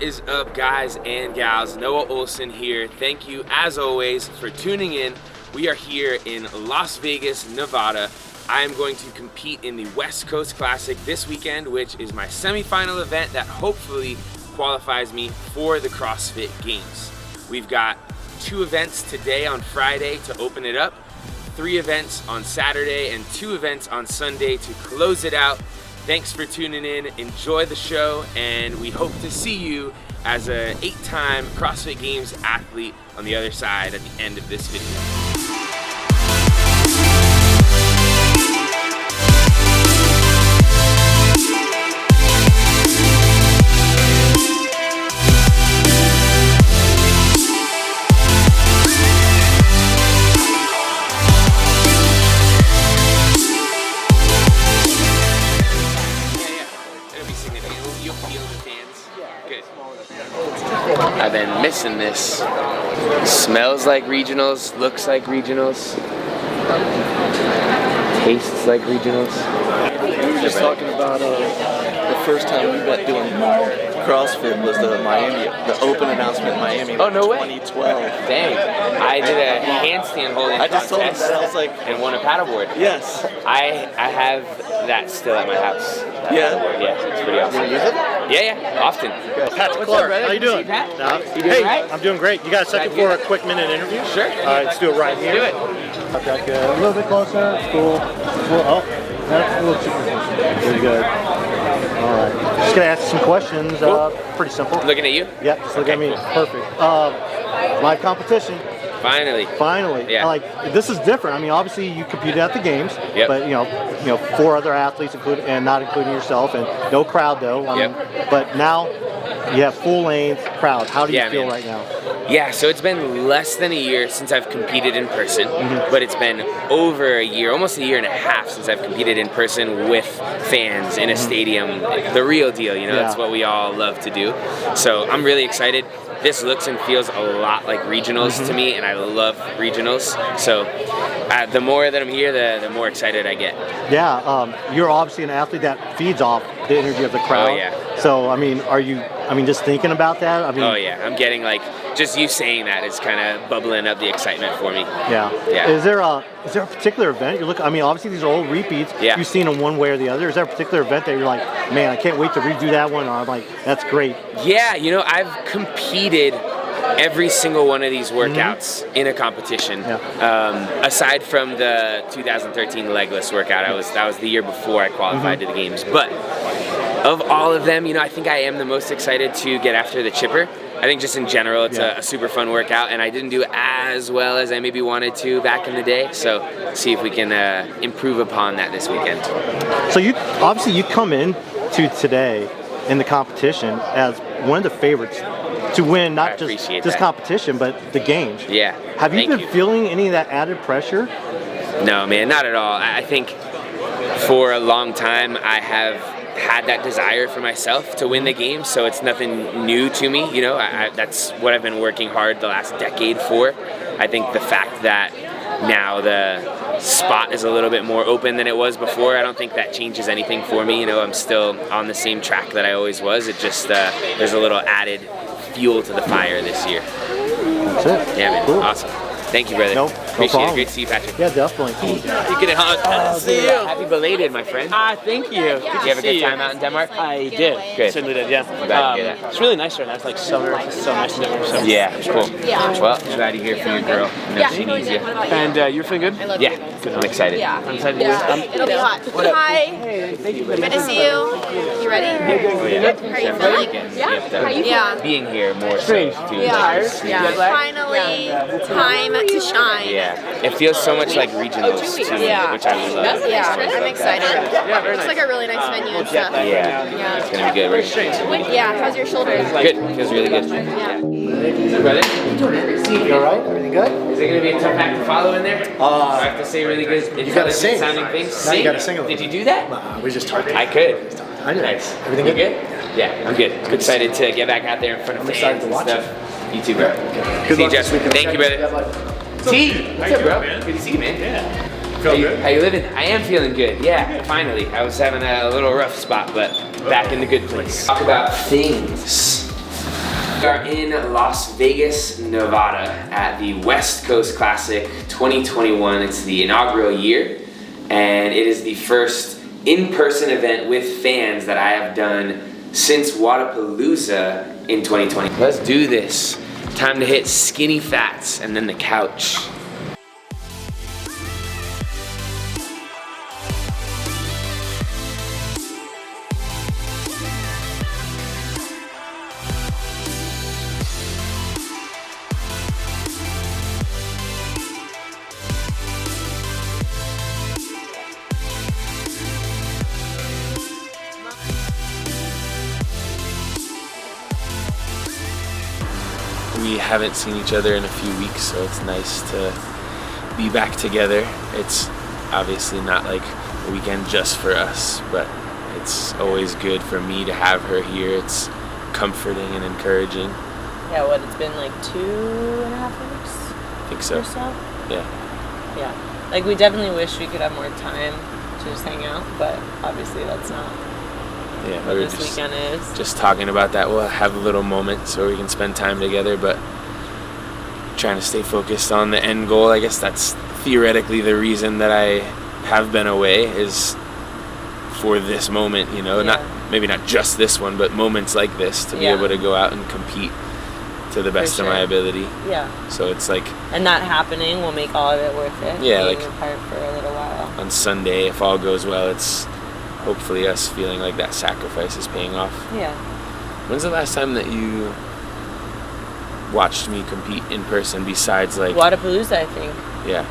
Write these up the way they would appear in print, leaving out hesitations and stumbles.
is up, guys and gals? Noah Ohlsen here. Thank you as always for tuning in. We are here in Las Vegas, Nevada. I am going to compete in the West Coast Classic this weekend, which is my semifinal event that hopefully qualifies me for the CrossFit Games. We've got 2 events today on Friday to open it up, 3 events on Saturday, and 2 events on Sunday to close it out. Thanks for tuning in, enjoy the show, and we hope to see you as an 8-time CrossFit Games athlete on the other side at the end of this video. I've been missing this. Smells like regionals, looks like regionals, tastes like regionals. We were just talking about the first time we met doing CrossFit was the open announcement in Miami. Oh, no way. 2012. Dang. I did a handstand holding I just told him contest that. I was like, and won a paddleboard. yes. I have that still at my house. Yeah. Yeah, it's pretty awesome. You use it? Yeah, often. Pat What's Clark, up, brother? how you doing? Pat? You doing hey, right? I'm doing great. You got a second for a quick minute interview? Sure. All right, let's do it right here. Do it. Okay, good. A little bit closer. Cool. Oh, that's a little too close. Very good. All right. Just gonna ask some questions. Pretty simple. Looking at you? Yep. Just look at me. Perfect. Live competition. Finally. Finally. Yeah. Like, this is different. I mean, obviously you competed at the games, Yep. but you know, 4 other athletes included, and not including yourself, and no crowd though. Yep. But now you have full length crowd. How do you feel man. right now? Yeah, so it's been less than a year since I've competed in person, but it's been over a year, almost a year and a half since I've competed in person with fans in a stadium. The real deal, you know, that's what we all love to do. So I'm really excited. This looks and feels a lot like regionals to me, and I love regionals. So the more that I'm here, the more excited I get. Yeah, you're obviously an athlete that feeds off the energy of the crowd. Oh, yeah. So, I mean, just thinking about that? I mean, Oh yeah, I'm getting like, just you saying that is kind of bubbling up the excitement for me. Yeah. Yeah. Is there a particular event you're looking? I mean, obviously these are old repeats. Yeah. You've seen them one way or the other. Is there a particular event that you're like, man, I can't wait to redo that one? Or I'm like, that's great. Yeah, you know, I've competed every single one of these workouts in a competition. Yeah. Aside from the 2013 legless workout, that was the year before I qualified to the games. But of all of them, you know, I think I am the most excited to get after the chipper. I think just in general, it's a super fun workout, and I didn't do as well as I maybe wanted to back in the day. So see if we can improve upon that this weekend. So you come in to today in the competition as one of the favorites to win, not just this competition, but the games. Yeah. Have you been feeling any of that added pressure? No, man, not at all. I think for a long time I have had that desire for myself to win the game, so it's nothing new to me. You know, that's what I've been working hard the last decade for. I think the fact that now the spot is a little bit more open than it was before, I don't think that changes anything for me. You know, I'm still on the same track that I always was. It just there's a little added fuel to the fire this year. That's it. Yeah, man. Cool. Awesome. Thank you, brother. No Appreciate problem. it. Great to see you, Patrick. Yeah, definitely. You get a hug. See you. Happy belated, my friend. Thank you. Did you have a good time out in Denmark? I did. Good. Certainly did, yeah. I'm glad to hear that. It's really nice right now. It's like summer. It's so nice in Denver. So. Yeah, cool. Well, glad to hear from your girl. I know she needs you. And you're feeling good? Yeah, I'm excited. I'm excited to hear. It'll be hot. Hi. Good to see you. You ready? Oh, yeah. How are you feeling? Yeah. Being here more so too. Yeah. Finally, time to shine. Yeah. It feels so much like regionals too, which I love. Yeah, I'm excited. Looks like a really nice venue and stuff. Yeah. It's gonna be good. Yeah, how's your shoulder? Good. Feels really good. Yeah. Brother? You alright? Everything good? Is it gonna be a tough act to follow in there? I have to say really good, intelligent sing. sounding things. Now you gotta sing a little. Did you do that? We just talked. I could. I know. Nice. Everything You good? good? Yeah, I'm good. Excited to get back out there in front of fans and stuff. You too, bro. Good See you, luck Jeff. this weekend. Thank you, brother. T, what's up, bro? Good to see you, man. Feel good? How you living? I am feeling good. Yeah, finally. I was having a little rough spot, but back in the good place. Talk about things. We are in Las Vegas, Nevada at the West Coast Classic 2021. It's the inaugural year, and it is the first in-person event with fans that I have done since Wadapalooza in 2020. Let's do this. Time to hit skinny fats and then the couch. We haven't seen each other in a few weeks, so it's nice to be back together. It's obviously not like a weekend just for us, but it's always good for me to have her here. It's comforting and encouraging. Yeah, what, it's been like 2.5 weeks? I think so. Or so? Yeah. Yeah. Like, we definitely wish we could have more time to just hang out, but obviously that's not what this weekend is. Just talking about that. We'll have a little moment so we can spend time together, but trying to stay focused on the end goal. I guess that's theoretically the reason that I have been away, is for this moment, you know, maybe not just this one, but moments like this, to be able to go out and compete to the best of my ability. Yeah. So it's like, and that happening will make all of it worth it. Yeah, being like apart for a little while. On Sunday, if all goes well, it's hopefully us feeling like that sacrifice is paying off. Yeah. When's the last time that you watched me compete in person besides like Wadapalooza, I think. Yeah.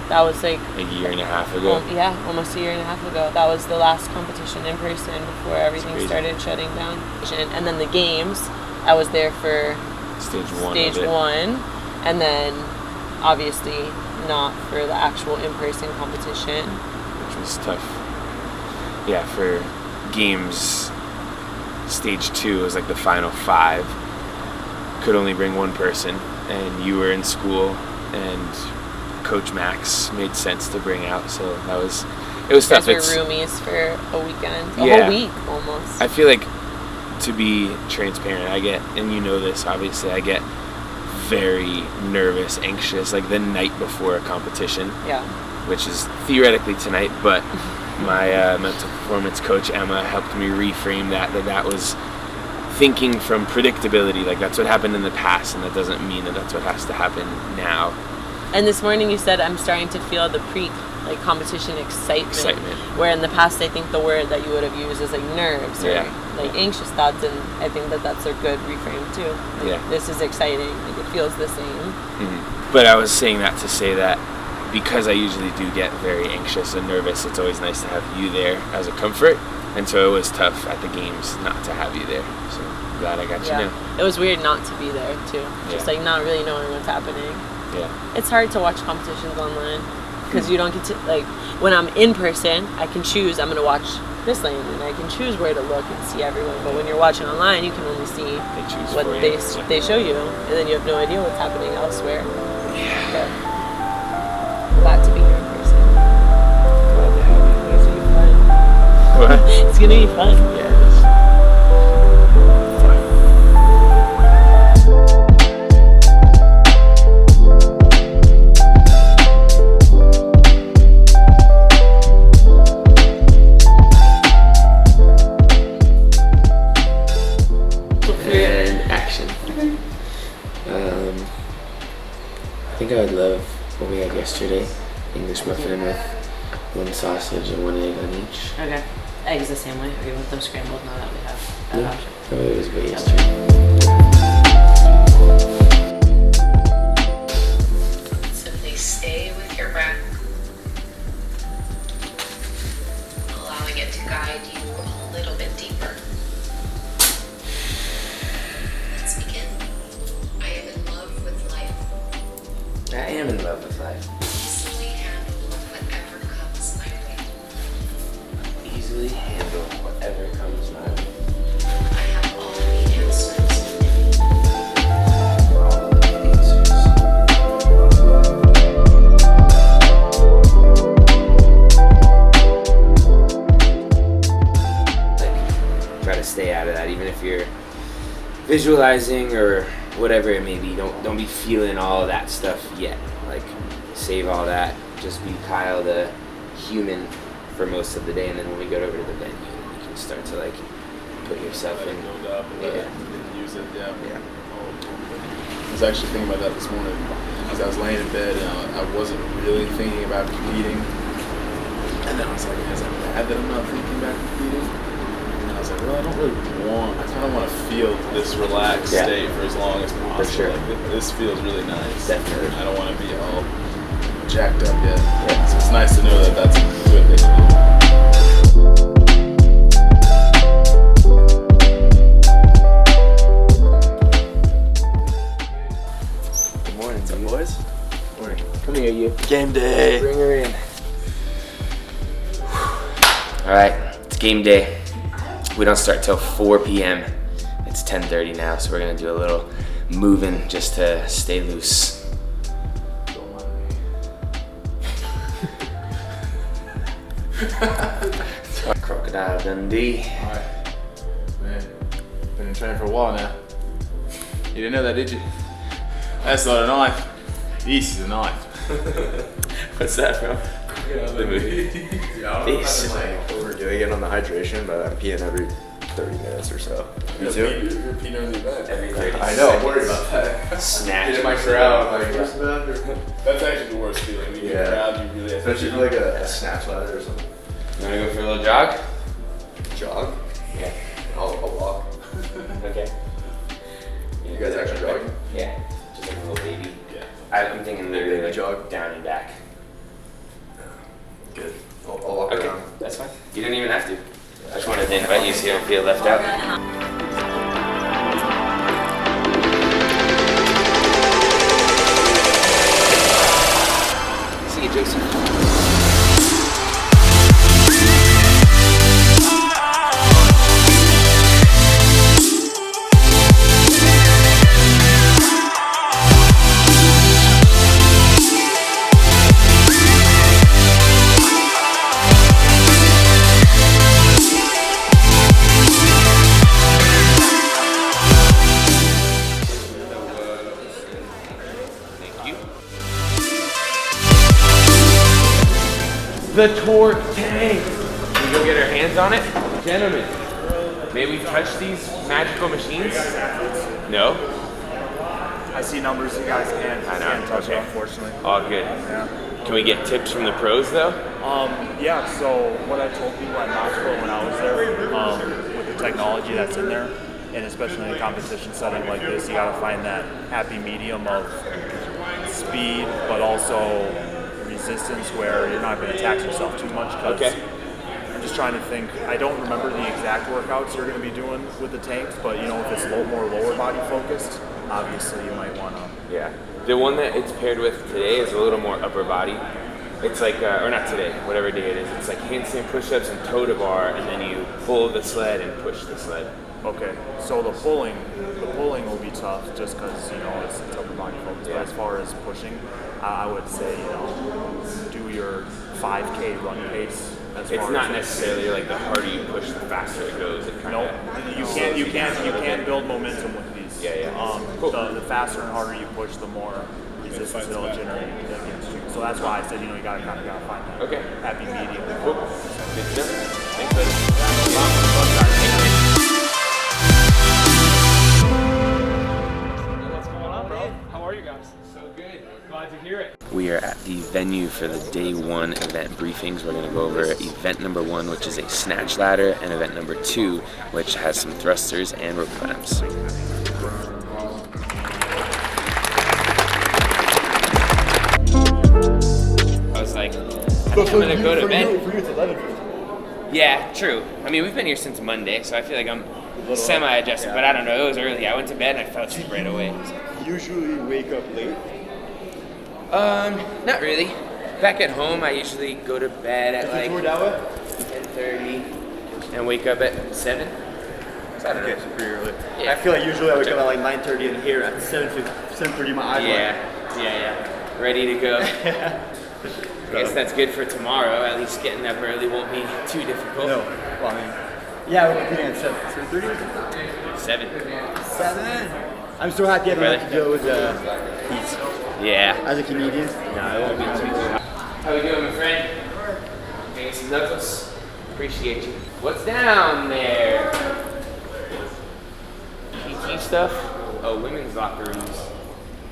That was like a year and a half ago. Yeah, almost a year and a half ago. That was the last competition in person before everything started shutting down. And then the games, I was there for stage one. Stage one, and then obviously not for the actual in-person competition, which was tough. Yeah, for games, stage 2 was like the final 5. Could only bring one person, and you were in school, and Coach Max made sense to bring out. So it was tough. We were roomies for a weekend, a whole week almost. I feel like, to be transparent, I get, and you know this obviously, I get very nervous, anxious, like the night before a competition. Yeah. Which is theoretically tonight, but my mental performance coach Emma helped me reframe that was thinking from predictability, like that's what happened in the past, and that doesn't mean that that's what has to happen now. And this morning you said, I'm starting to feel the competition excitement. Where in the past I think the word that you would have used is like nerves or like anxious thoughts, and I think that that's a good reframe too. Like, this is exciting, like it feels the same. Mm-hmm. But I was saying that to say that because I usually do get very anxious and nervous, it's always nice to have you there as a comfort. And so it was tough at the games not to have you there. So I'm glad I got you now. It was weird not to be there too. Just like not really knowing what's happening. Yeah. It's hard to watch competitions online because you don't get to, like, when I'm in person, I can choose, I'm going to watch this lane, and I can choose where to look and see everyone. But when you're watching online, you can only see what they show you, and then you have no idea what's happening elsewhere. Yeah. But glad to be here in person. Glad to have you. It's gonna be fun. What? It's gonna be fun. Yeah, it is. And action. I think I would love what we had yesterday. English muffin with 1 sausage and 1 egg on each. Okay. Eggs the same way, or you want them scrambled now that we have that option? No, it was good yesterday. Simply stay with your breath, allowing it to guide you a little bit deeper. Let's begin. I am in love with life. I am in love with life. Easily handle whatever comes my way. Easily handle whatever comes my way. I have all the answers. All of the answers. Like, try to stay out of that, even if you're visualizing or whatever it may be. Don't be feeling all of that stuff yet. Like, save all that. Just be Kyle the human for most of the day, and then when we go over to the venue, you can start to like put yourself in. Use it. Yeah. I was actually thinking about that this morning because I was laying in bed and I wasn't really thinking about competing. And then I was like, is that bad that I'm not thinking about competing? And I was like, well, I don't really want, I kind of want to feel this relaxed state for as long as possible. For sure. Like, this feels really nice. Definitely. I don't want to be all jacked up yet. Yeah. So it's nice to know that that's a good thing to do. Boys? Morning. Come here, you. Game day. Bring her in. All right, it's game day. We don't start till 4 p.m. It's 10:30 now, so we're gonna do a little moving just to stay loose. Crocodile Dundee. All right. Man, been in training for a while now. You didn't know that, did you? That's not a knife. This is a knife. What's that from? The movie. Peace. Overdoing it on the hydration, but I'm peeing every 30 minutes or so. You too? You're peeing under the bed. Every 30 I know, I'm worried about that. Snatch. Get in my crowd, like, where's the bathroom? That's actually the worst feeling. When you get crowd, you really have to. Especially for like a snatch ladder or something. You wanna go for a little jog? Jog? Yeah. I'll walk. Okay. You guys actually jogging? Yeah. Just like a little baby. Yeah. I'm thinking literally like jog. down and back. Good. I'll walk Okay, around. that's fine. You don't even have to. I just wanted to invite you so you don't feel left out. See you, Joseph. The torque tank. Can we go get our hands on it? Gentlemen, may we touch these magical machines? No? I see numbers you guys can't touch it, unfortunately. All good. Yeah. Can we get tips from the pros though? Yeah, so what I told people at Knoxville when I was there, with the technology that's in there, and especially in a competition setting like this, you gotta find that happy medium of speed, but also resistance where you're not gonna tax yourself too much. Okay. I'm just trying to think, I don't remember the exact workouts you're gonna be doing with the tanks, but you know, if it's more lower body focused, obviously you might wanna. Yeah. The one that it's paired with today is a little more upper body. It's like, or not today, whatever day it is. It's like handstand push-ups and toe to bar, and then you pull the sled and push the sled. Okay, so the pulling will be tough just because, you know, it's upper body focus. Yeah. But as far as pushing, I would say, you know, do your 5K run pace. It's not necessarily like the harder you push, the faster it goes. It No, you can't build momentum with these. Yeah. Cool. The faster and harder you push, the more resistance it'll generate against you. So that's why I said, you know, you gotta find that happy medium. Cool. Good to know. Thanks, buddy. What's going on, bro? How are you guys? So good. Glad to hear it. We are at the venue for the day one event briefings. We're going to go over event number 1, which is a snatch ladder, and event number 2, which has some thrusters and rope climbs. I was like, I think I'm going to go to bed. For you, it's 11. Yeah, true. I mean, we've been here since Monday, so I feel like I'm semi-adjusted, but I don't know. It was early. I went to bed and I fell asleep right away. Usually wake up late. Not really. Back at home, I usually go to bed at like 10:30 and wake up at 7. So I don't know. Okay, so pretty early. Yeah. I feel like usually I wake up at like 9:30 and here at 7:30 my eyes Yeah. Ready to go. I guess that's good for tomorrow. At least getting up early won't be too difficult. No, well, I mean, yeah, we're competing at 7:30. 7. I'm so happy I didn't have to do it with Pete. Yeah. As a comedian. No, it won't be too good. How we doing, my friend? Getting some knuckles? Appreciate you. What's down there? PT stuff? Oh, women's locker rooms.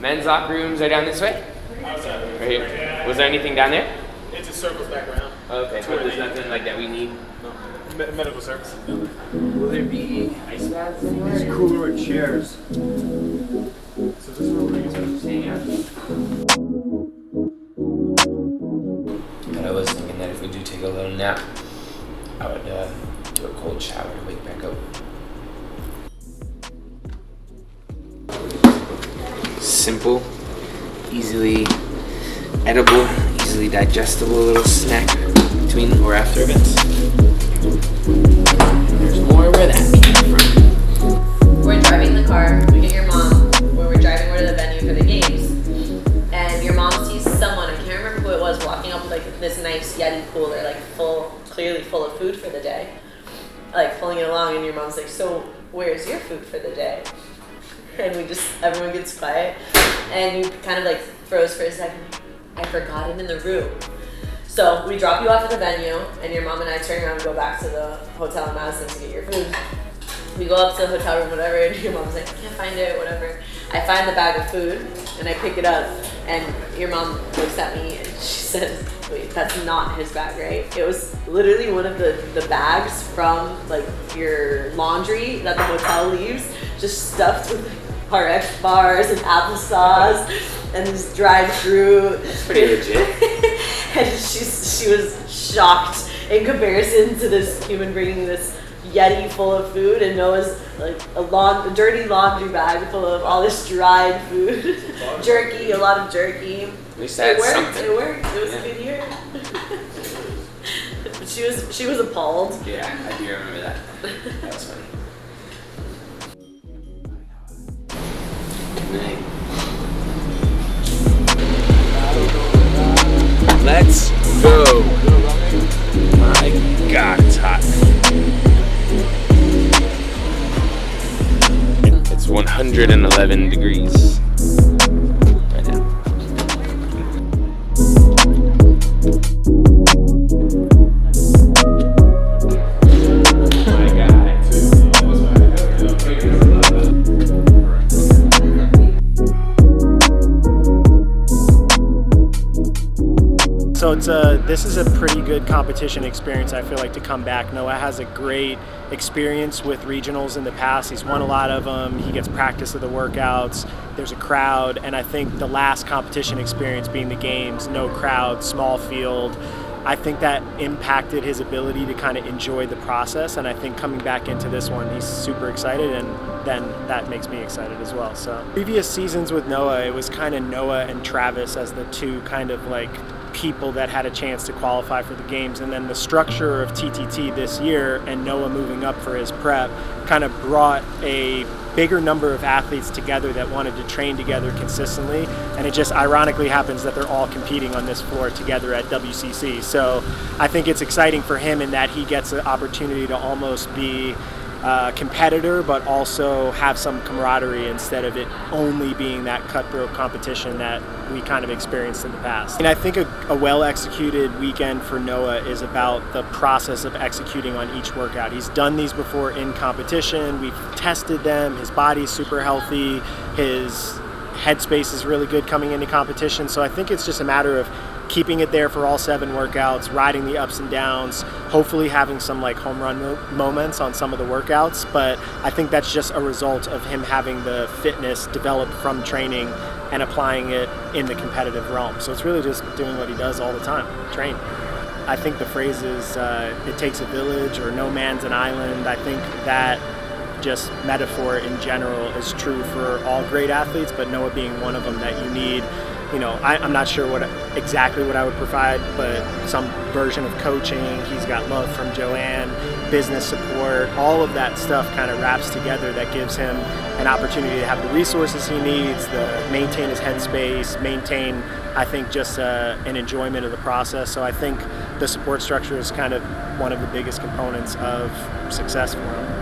Men's locker rooms are down this way? Right here. Was there anything down there? It just circles back around. Okay, but there's nothing like that we need? No. Medical services. Will there be ice baths anywhere? There's cooler and chairs. So this is where we're going to hang out. But I was thinking that if we do take a little nap, I would do a cold shower to wake back up. Simple, easily edible, easily digestible little snack between or after events. There's more where that came from. We're driving the car, we get your mom, when we're driving over to the venue for the games, and your mom sees someone, I can't remember who it was, walking up with like this nice Yeti cooler, like clearly full of food for the day, like pulling it along, and your mom's like, so where's your food for the day? And everyone gets quiet, and you kind of like froze for a second. I forgot it in the room. So we drop you off at the venue, and your mom and I turn around and go back to the hotel in Madison to get your food. We go up to the hotel room, whatever, and your mom's like, I can't find it, whatever. I find the bag of food, and I pick it up, and your mom looks at me, and she says, wait, that's not his bag, right? It was literally one of the bags from like your laundry that the hotel leaves, just stuffed with like, RX bars and applesauce and this dried fruit. That's pretty legit. And she was shocked in comparison to this human bringing this Yeti full of food, and Noah's like a dirty laundry bag full of all this dried food, jerky, a lot of jerky. At least it worked. Something. It worked. It was a good year. But she was appalled. Yeah, I do remember that. That was funny. Good night. Let's go. My God, it's hot. It's 111 degrees right now. My guy. So this is a pretty good competition experience, I feel like, to come back. Noah has a great experience with regionals in the past. He's won a lot of them. He gets practice of the workouts. There's a crowd, and I think the last competition experience being the games, no crowd, small field, I think that impacted his ability to kind of enjoy the process, and I think coming back into this one, he's super excited, and then that makes me excited as well. So previous seasons with Noah, it was kind of Noah and Travis as the two kind of like people that had a chance to qualify for the games, and then the structure of TTT this year and Noah moving up for his prep kind of brought a bigger number of athletes together that wanted to train together consistently, and it just ironically happens that they're all competing on this floor together at WCC. So I think it's exciting for him in that he gets an opportunity to almost be a competitor, but also have some camaraderie instead of it only being that cutthroat competition that we kind of experienced in the past. And I think a well-executed weekend for Noah is about the process of executing on each workout. He's done these before in competition. We've tested them. His body's super healthy. His headspace is really good coming into competition. So I think it's just a matter of keeping it there for all 7 workouts, riding the ups and downs, hopefully having some like home run moments on some of the workouts. But I think that's just a result of him having the fitness developed from training and applying it in the competitive realm. So it's really just doing what he does all the time, train. I think the phrase is it takes a village or no man's an island. I think that just metaphor in general is true for all great athletes, but Noah being one of them, that you need, you know, I'm not sure exactly what I would provide, but some version of coaching. He's got love from Joann, business support, all of that stuff kind of wraps together that gives him an opportunity to have the resources he needs, to maintain his headspace, maintain, I think, just an enjoyment of the process. So I think the support structure is kind of one of the biggest components of success for him.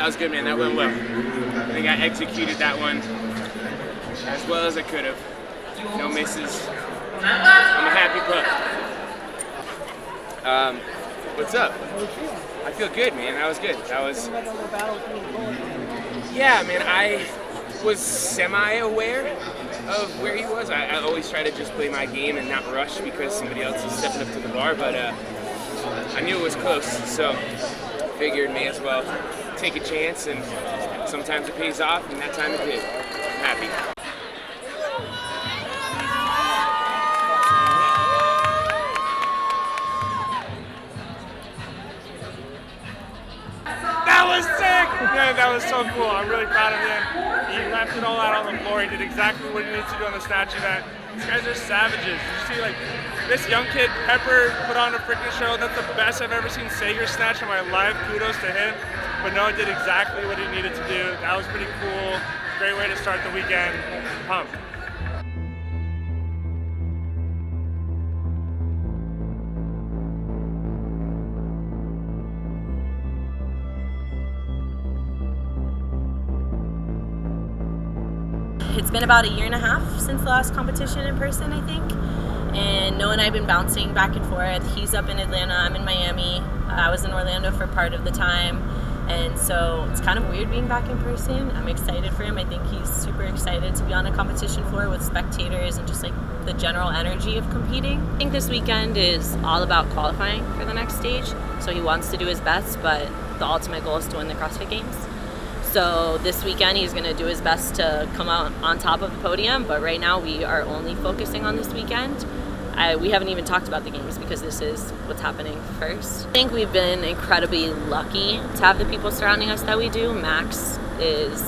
was good, man. That went well. I think I executed that one as well as I could have. No misses. I'm a happy pup. What's up? I feel good, man. That was good. That was. Yeah, man. I was semi-aware of where he was. I always try to just play my game and not rush because somebody else is stepping up to the bar, but I knew it was close, so figured may as well take a chance, and sometimes it pays off, and that time it did. I'm happy. That was sick! Man, that was so cool. I'm really proud of him. He left it all out on the floor. He did exactly what he needed to do on the snatch event. These guys are savages. You see, like, this young kid, Pepper, put on a freaking show. That's the best I've ever seen Sager snatch in my life. Kudos to him. But Noah did exactly what he needed to do. That was pretty cool. Great way to start the weekend. Pumped. It's been about a year and a half since the last competition in person, I think. And Noah and I have been bouncing back and forth. He's up in Atlanta, I'm in Miami. I was in Orlando for part of the time. And so it's kind of weird being back in person. I'm excited for him. I think he's super excited to be on a competition floor with spectators and just like the general energy of competing. I think this weekend is all about qualifying for the next stage. So he wants to do his best, but the ultimate goal is to win the CrossFit Games. So this weekend he's going to do his best to come out on top of the podium, but right now we are only focusing on this weekend. We haven't even talked about the games because this is what's happening first. I think we've been incredibly lucky to have the people surrounding us that we do. Max is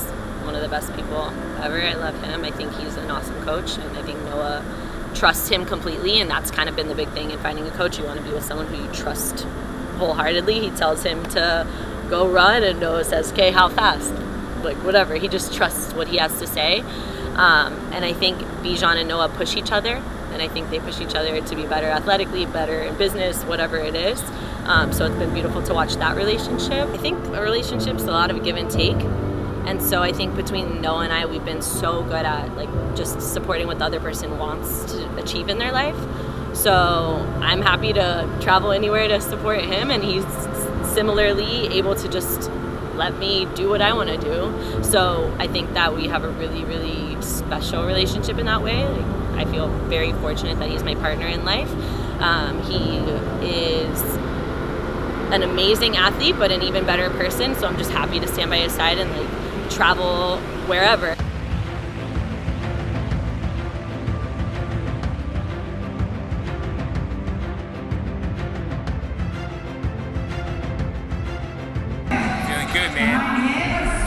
one of the best people ever. I love him. I think he's an awesome coach, and I think Noah trusts him completely, and that's kind of been the big thing in finding a coach. You want to be with someone who you trust wholeheartedly. He tells him to go run, and Noah says, okay, how fast? Like, whatever. He just trusts what he has to say. And I think Bijan and Noah push each other, and I think they push each other to be better athletically, better in business, whatever it is. So it's been beautiful to watch that relationship. I think a relationship's a lot of give and take. And so I think between Noah and I, we've been so good at like just supporting what the other person wants to achieve in their life. So I'm happy to travel anywhere to support him, and he's similarly able to just let me do what I want to do. So I think that we have a really, really special relationship in that way. Like, I feel very fortunate that he's my partner in life. He is an amazing athlete, but an even better person. So I'm just happy to stand by his side and like travel wherever. Good, man.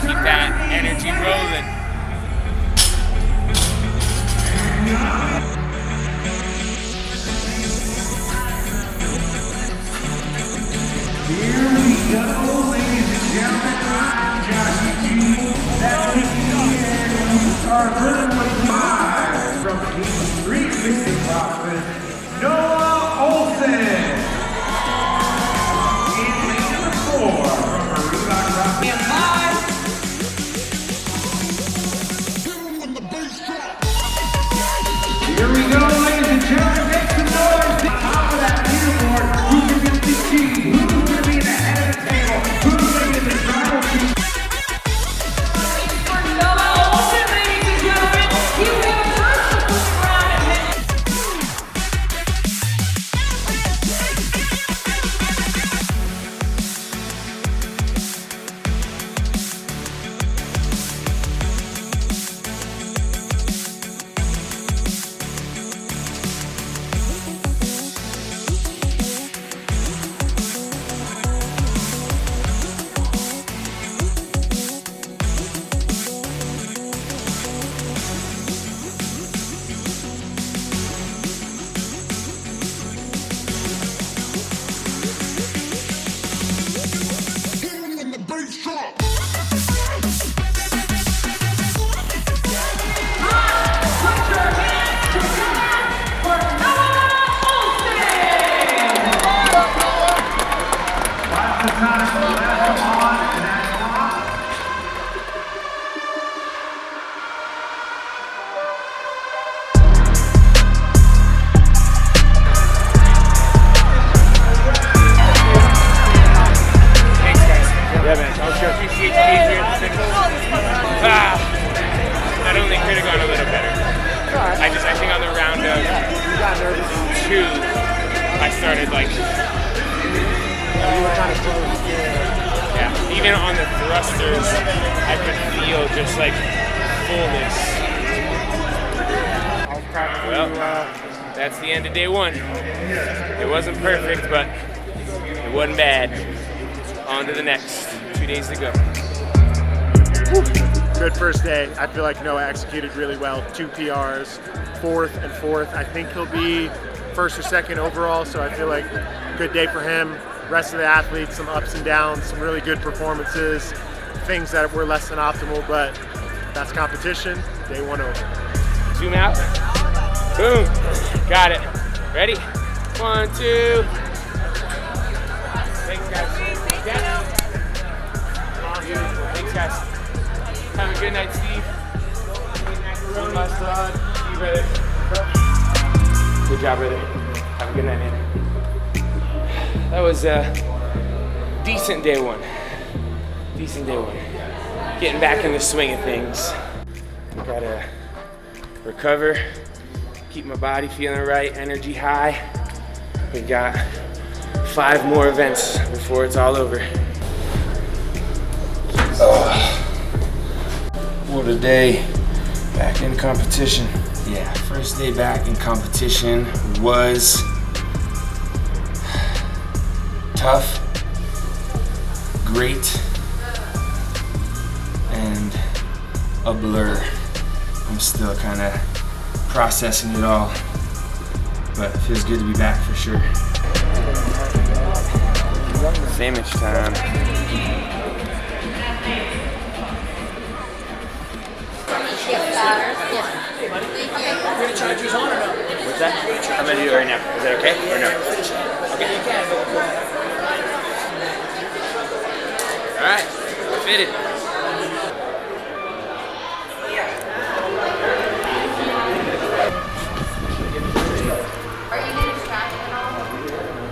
Keep that energy rolling. Here we go, ladies and gentlemen. I'm Josh G. That is our middleweight five from the 360 CrossFit, Noah Ohlsen. In lane number 4. Here we go, ladies and gentlemen, make some noise. Top of that leaderboard, who's going to be the key? Who's going to be the head of the table? Who's going to be the tribal chief? For Noah Ohlsen, ladies and gentlemen. 2, I started like, yeah, even on the thrusters, I could feel just like fullness. Well, that's the end of day 1. It wasn't perfect, but it wasn't bad. On to the next. 2 days to go. Good first day. I feel like Noah executed really well. 2 PRs, 4th and 4th. I think he'll be 1st or 2nd overall, so I feel like good day for him. Rest of the athletes, some ups and downs, some really good performances, things that were less than optimal, but that's competition. Day 1 over. Zoom out. Boom. Got it. Ready? 1, 2. Thanks, guys. Thanks, guys. Have a good night, Steve. Good job, brother. Have a good night, man. That was a decent day 1. Decent day 1. Getting back in the swing of things. Gotta recover, keep my body feeling right, energy high. We got 5 more events before it's all over. What a day back in competition. Yeah, first day back in competition was tough, great, and a blur. I'm still kind of processing it all, but it feels good to be back for sure. Sandwich time. What's that? I'm gonna do it right now. Is that okay or no? Okay. All right, fitted.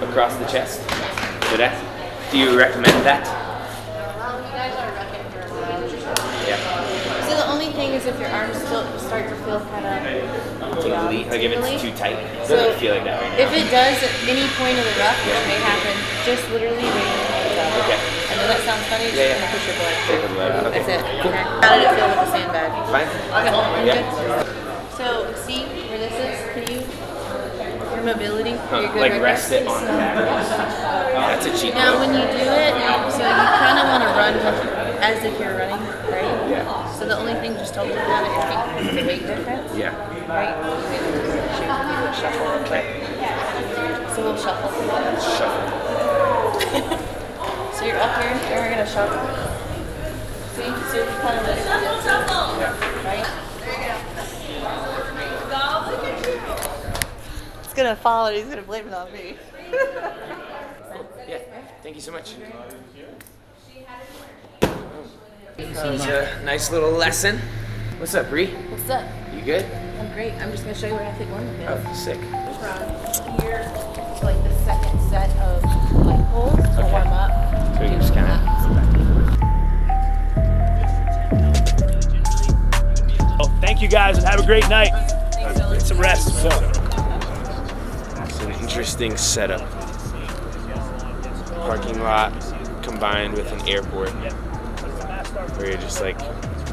Across the chest. Did I? Do you recommend that? You guys are wrecking for a while. Yeah. So the only thing is if your arms still start to feel kind of Tingly, like if it's too tight. It So doesn't feel like that right now. if it does at any point of the rough, which may happen, just literally raise your hands up. Okay. I know that sounds funny, just Yeah, kind of push your blood. Take the lead. Okay. That's it. Okay. How did it feel with the sandbag? Fine. Okay. Yeah. Good. So see where this is? Can you? Your mobility. You're good Like right rest there? it on the back. That's a cheat Now, code. when you do it, so you kind of want to run as if you're running, right? Yeah. So the only thing, just don't look down at your feet. The weight difference. Yeah. Right? Shuffle. Okay. So we'll shuffle. Shuffle. So you're up here, and we're gonna shuffle. See? So you kind of let it go. Right? It's gonna fall and he's gonna blame it on me. Yeah. Thank you so much. This is a nice little lesson. What's up, Bree? What's up? You good? I'm great. I'm just gonna show you where I think one is. Oh, sick. From here to like the second set of light poles to warm up. So you can just kind of. Oh, thank you guys and have a great night. Get some rest. It's an interesting setup. Parking lot combined with an airport where you're just like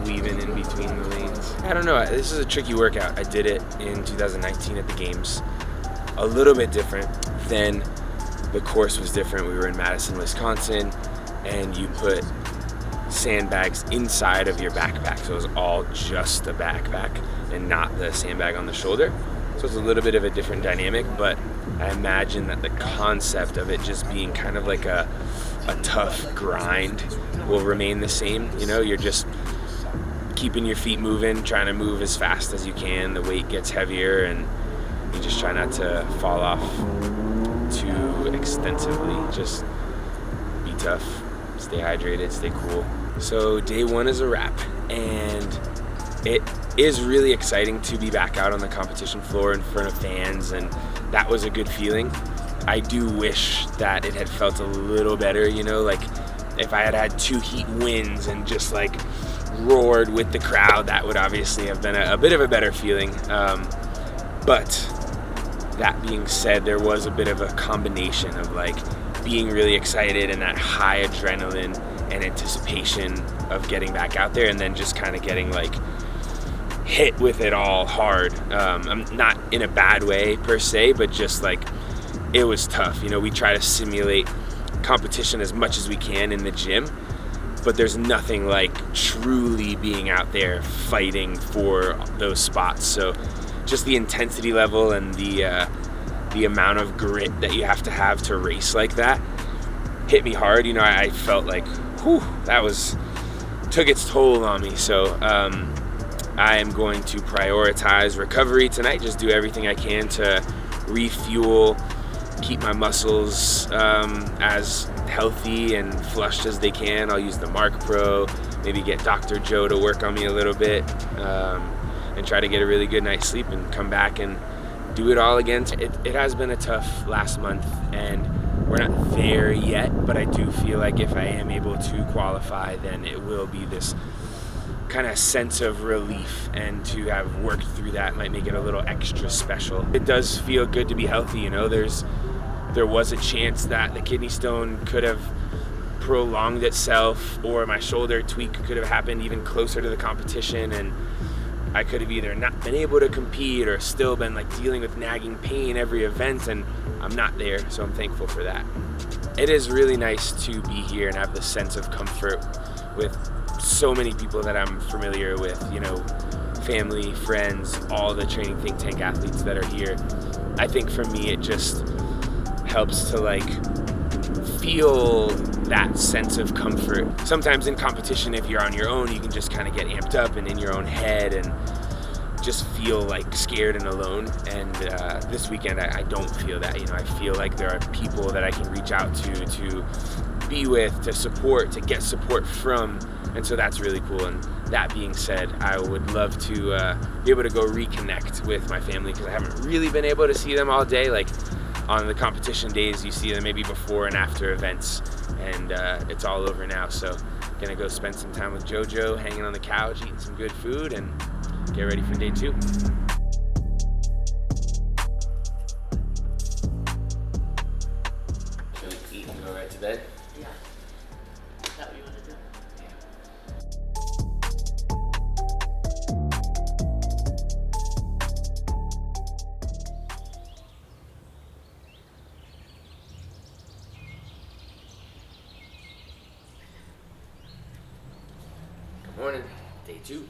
weaving in between the lanes. I don't know, this is a tricky workout. I did it in 2019 at the games. A little bit different. Then the course was different. We were in Madison, Wisconsin, and you put sandbags inside of your backpack. So it was all just the backpack and not the sandbag on the shoulder. So it's a little bit of a different dynamic, but I imagine that the concept of it just being kind of like a tough grind will remain the same. You know, you're just keeping your feet moving, trying to move as fast as you can. The weight gets heavier and you just try not to fall off too extensively. Just be tough, stay hydrated, stay cool. So day 1 is a wrap, and it is really exciting to be back out on the competition floor in front of fans, and that was a good feeling. I do wish that it had felt a little better, you know, like if I had had 2 heat wins and just like roared with the crowd, that would obviously have been a bit of a better feeling. But That being said, there was a bit of a combination of like being really excited and that high adrenaline and anticipation of getting back out there, and then just kind of getting like hit with it all hard. I'm not in a bad way per se, but just like it was tough. You know, we try to simulate competition as much as we can in the gym, but there's nothing like truly being out there fighting for those spots. So just the intensity level and the amount of grit that you have to race like that hit me hard. You know, I felt like, whew, that took its toll on me. So I am going to prioritize recovery tonight, just do everything I can to refuel, keep my muscles as healthy and flushed as they can. I'll use the Mark Pro, maybe get Dr. Joe to work on me a little bit, and try to get a really good night's sleep and come back and do it all again. It has been a tough last month, and we're not there yet, but I do feel like if I am able to qualify, then it will be this kind of sense of relief, and to have worked through that might make it a little extra special. It does feel good to be healthy. You know, there was a chance that the kidney stone could have prolonged itself, or my shoulder tweak could have happened even closer to the competition, and I could have either not been able to compete or still been like dealing with nagging pain every event, and I'm not there, so I'm thankful for that. It is really nice to be here and have the sense of comfort with so many people that I'm familiar with, you know, family, friends, all the training think tank athletes that are here. I think for me it just helps to like feel that sense of comfort. Sometimes in competition, if you're on your own, you can just kind of get amped up and in your own head and just feel like scared and alone. And this weekend I don't feel that. You know, I feel like there are people that I can reach out to be with, to support, to get support from. And so that's really cool. And that being said, I would love to be able to go reconnect with my family, because I haven't really been able to see them all day. Like on the competition days, you see them maybe before and after events, and it's all over now. So gonna go spend some time with JoJo, hanging on the couch, eating some good food, and get ready for day 2. Should we eat and go right to bed? Yeah. Is that what you want to do? Good morning, day 2.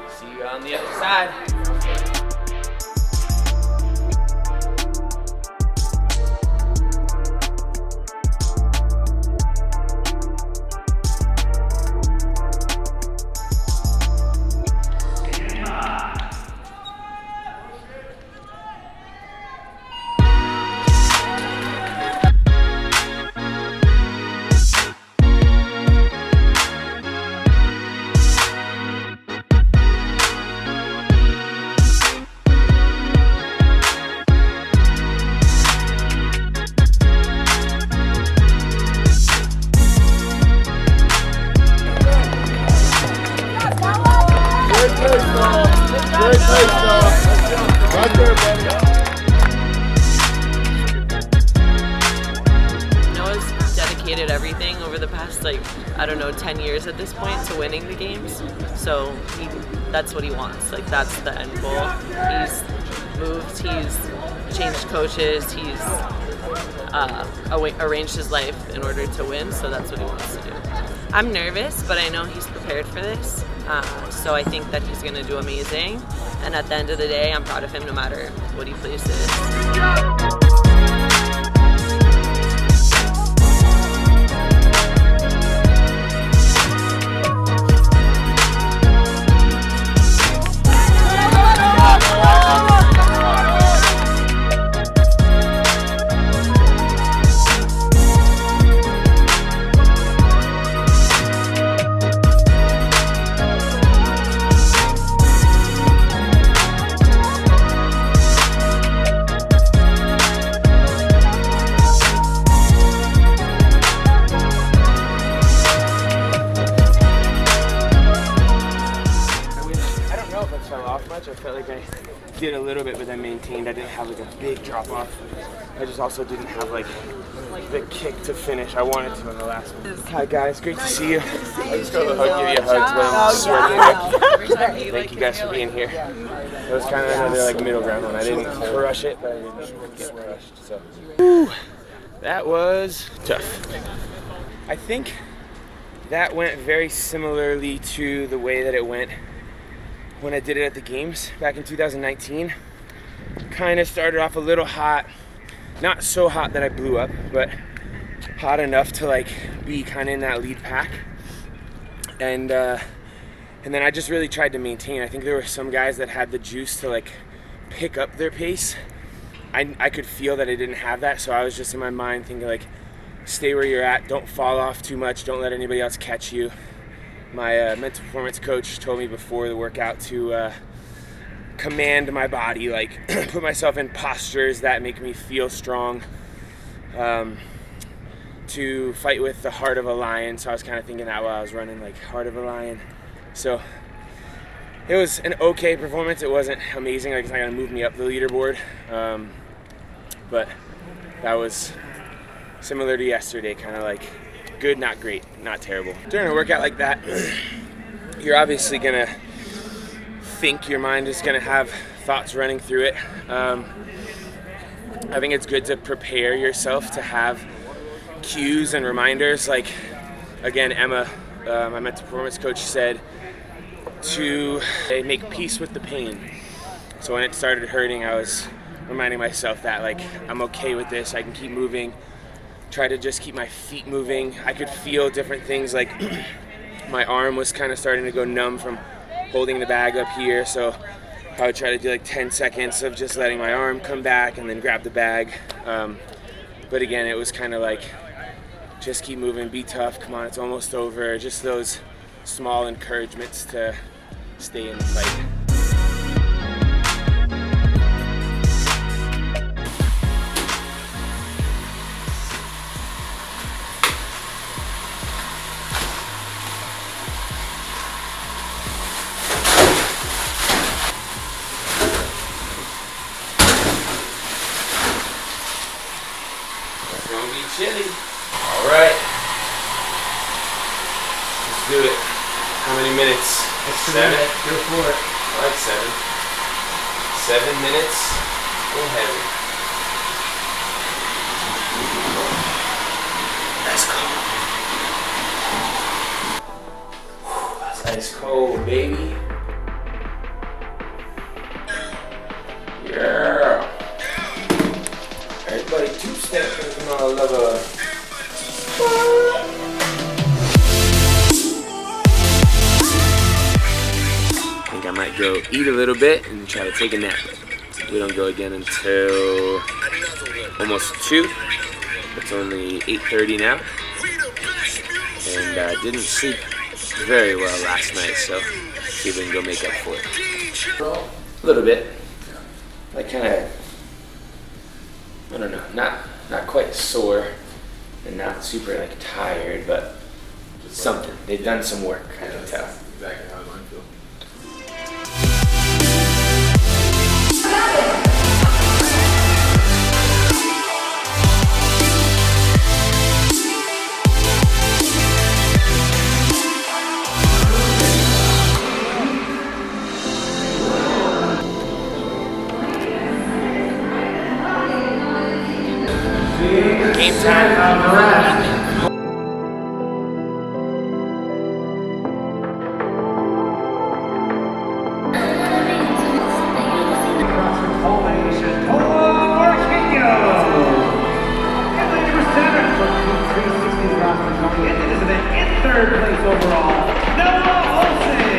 See you on the other side. Noah's dedicated everything over the past, like, I don't know, 10 years at this point to winning the games. So that's what he wants. Like, that's the end goal. He's moved, he's changed coaches, he's arranged his life in order to win, so that's what he wants to do. I'm nervous, but I know he's prepared for this. So I think that he's going to do amazing. And at the end of the day, I'm proud of him no matter what he places. much. I felt like I did a little bit, but then maintained. I didn't have like a big drop off. I just also didn't have like the kick to finish. I wanted to in the last one. Hi guys, great to see you. I just got to give you a hug, but I'm sweating. Thank you guys for being here. It was kind of another like middle ground one. I didn't rush it, but I didn't get rushed. So that was tough. I think that went very similarly to the way that it went when I did it at the games back in 2019. Kind of started off a little hot, not so hot that I blew up, but hot enough to like be kind of in that lead pack. And then I just really tried to maintain. I think there were some guys that had the juice to like pick up their pace. I could feel that I didn't have that, so I was just in my mind thinking like, stay where you're at, don't fall off too much, don't let anybody else catch you. My mental performance coach told me before the workout to command my body, like put myself in postures that make me feel strong, to fight with the heart of a lion. So I was kind of thinking that while I was running, like heart of a lion. So it was an okay performance. It wasn't amazing, like it's not gonna move me up the leaderboard, but that was similar to yesterday, kind of like good, not great, not terrible. During a workout like that, you're obviously gonna think, your mind is gonna have thoughts running through it. I think it's good to prepare yourself to have cues and reminders. Like, again, Emma, my mental performance coach, said to make peace with the pain. So when it started hurting, I was reminding myself that like, I'm okay with this, I can keep moving. Try to just keep my feet moving. I could feel different things, like my arm was kind of starting to go numb from holding the bag up here, so I would try to do like 10 seconds of just letting my arm come back and then grab the bag. But again, it was kind of like, just keep moving, be tough, come on, it's almost over. Just those small encouragements to stay in the fight. Chili. All right. Let's do it. How many minutes? 7? Go for it. I like 7. 7 minutes. Go heavy. That's cold. That's ice cold, baby. Yeah. Everybody two-step because I love a... I think I might go eat a little bit and try to take a nap. We don't go again until almost 2. It's only 8:30 now. And didn't sleep very well last night, so see if we can go make up for it. A little bit. Like kind of, I don't know, not quite sore and not super like tired, but something. They've done some work, I can tell. Exactly how I feel. Game time. Third place overall, Ohlsen.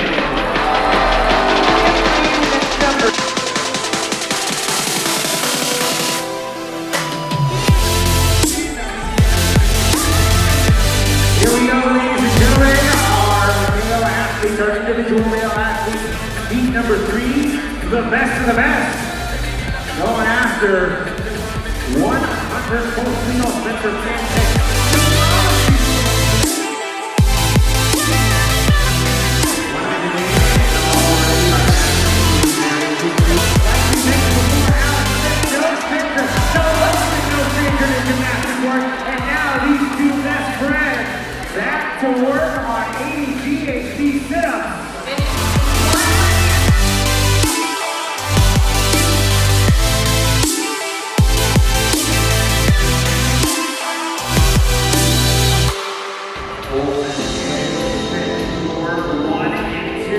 Here we go, ladies and gentlemen, our male athletes, our individual male athletes, heat number 3, the best of the best. Going after 100 full Spencer Pancake.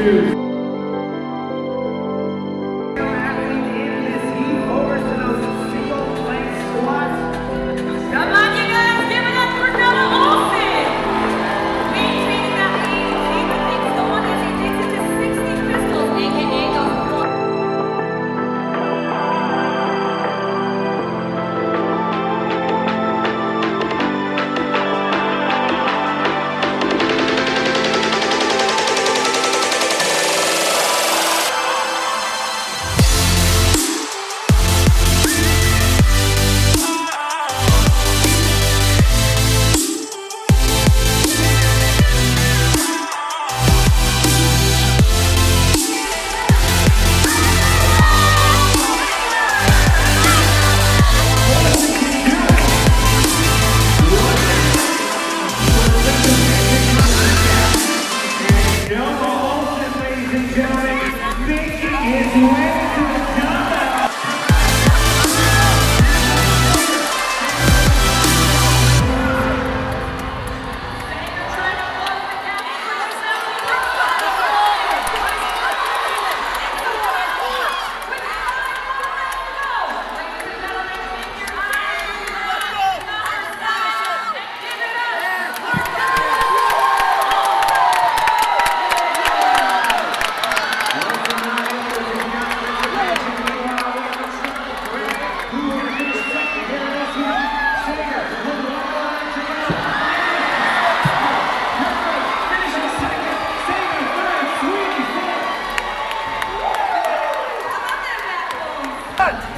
Come on, you guys, give it up for Noah Ohlsen! Maintaining that lead, he takes the one as he takes it to 60 pistols, aka those.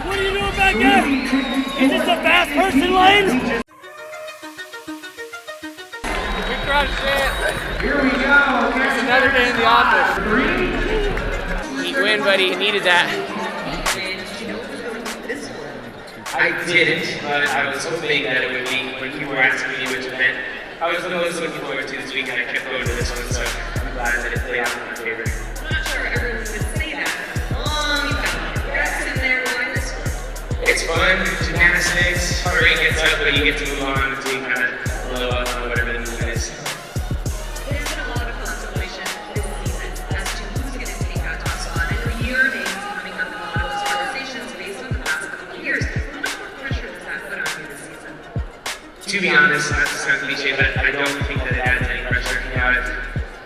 What are you doing back there? Is this a fast person lane? We crushed it. Here we go. It's another day in the office. Neat win, buddy. Needed that. I didn't, but I was hoping that it would be when people were asking me which event. I was most looking forward to this week, and I kept going to this one, so I'm glad that it played out in my favor. I'm not sure everyone would say that. Congrats in there going this one. It's fun, gymnastics, heart rate gets up, but you get to move on between kind of low up on whatever the movement is. There's been a lot of consolation this season as to who's going to take that top spot. I know your name's coming up in a lot of those conversations based on the past couple of years. How much more pressure does that put on you this season? To be honest, not to sound cliche, but I don't think that it adds any pressure. You know, I've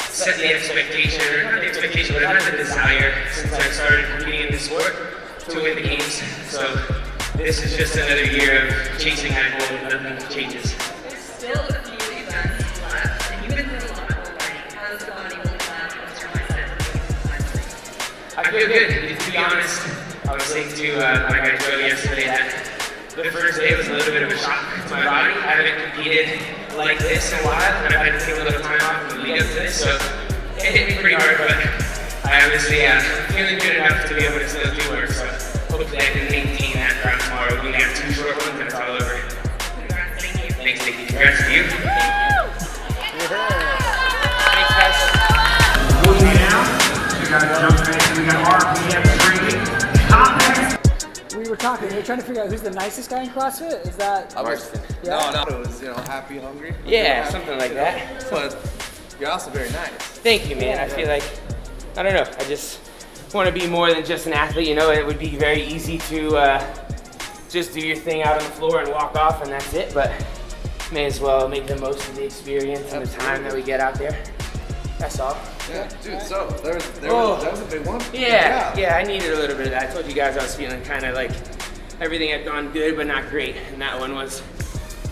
set the expectation, or not the expectation, but I've had the desire since I started competing in this sport to win the games. So this is just another year of chasing that goal and nothing changes. There's still a few events left, and you've been through a lot already. How does the body really last? What's your mindset? I feel good. To be honest, I was saying to my guy Joe yesterday that the first day was a little bit of a shock to my body. I haven't competed like this in a while, and I've had to take a little time off from the lead up to this, so it hit me pretty hard, but I obviously feeling good enough to be able to still do work, so hopefully I can maintain that throughout tomorrow. We got 2 short ones and it's all over. Thanks, Nikki. Congrats to you. Thanks, guys. Moving out, we got jump race, we got RPM training. Top next. We were talking, we were trying to figure out who's the nicest guy in CrossFit. Is that? No, it was, happy, hungry. Yeah, something like that. But you're also very nice. Thank you, man. I feel like, I don't know, I just want to be more than just an athlete. You know, it would be very easy to just do your thing out on the floor and walk off and that's it, but may as well make the most of the experience and the time that we get out there. That's all. Yeah, dude, so that was a big one. Yeah, I needed a little bit of that. I told you guys I was feeling kind of like everything had gone good but not great, and that one was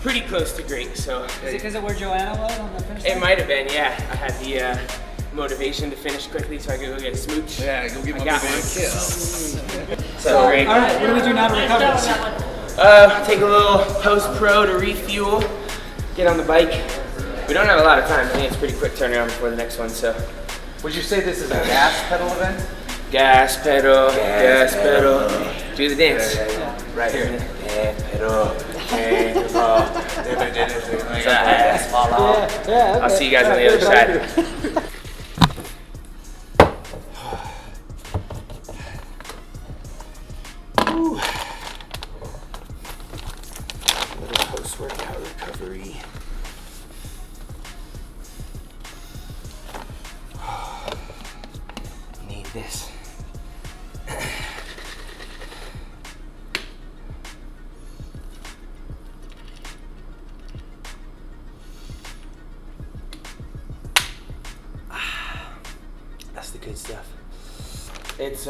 pretty close to great, so. Is it because of where Joanna was on the finish line? It might have been, yeah. I had the motivation to finish quickly so I could go get a smooch. Yeah, go get my got big one. kill. Great. All right, what do we do now to recover? Take a little post-pro to refuel, get on the bike. We don't have a lot of time. I think it's pretty quick turnaround before the next one, so. Would you say this is a gas pedal event? Gas pedal, gas pedal. Do the dance. Right here. Gas pedal, gas pedal. I'll see you guys on the other side. Little post-workout recovery. this. That's the good stuff. It's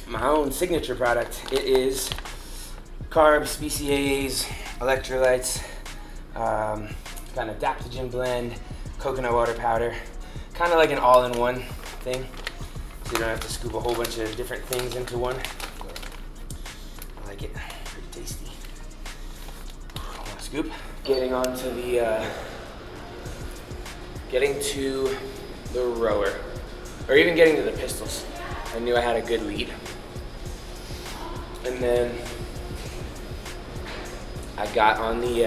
my own signature product. It is carbs, BCAAs, electrolytes, got an adaptogen blend, coconut water powder, kind of like an all-in-one thing, so you don't have to scoop a whole bunch of different things into one. I like it, pretty tasty. One scoop. Getting to the rower, or even getting to the pistols. I knew I had a good lead. And then I got on the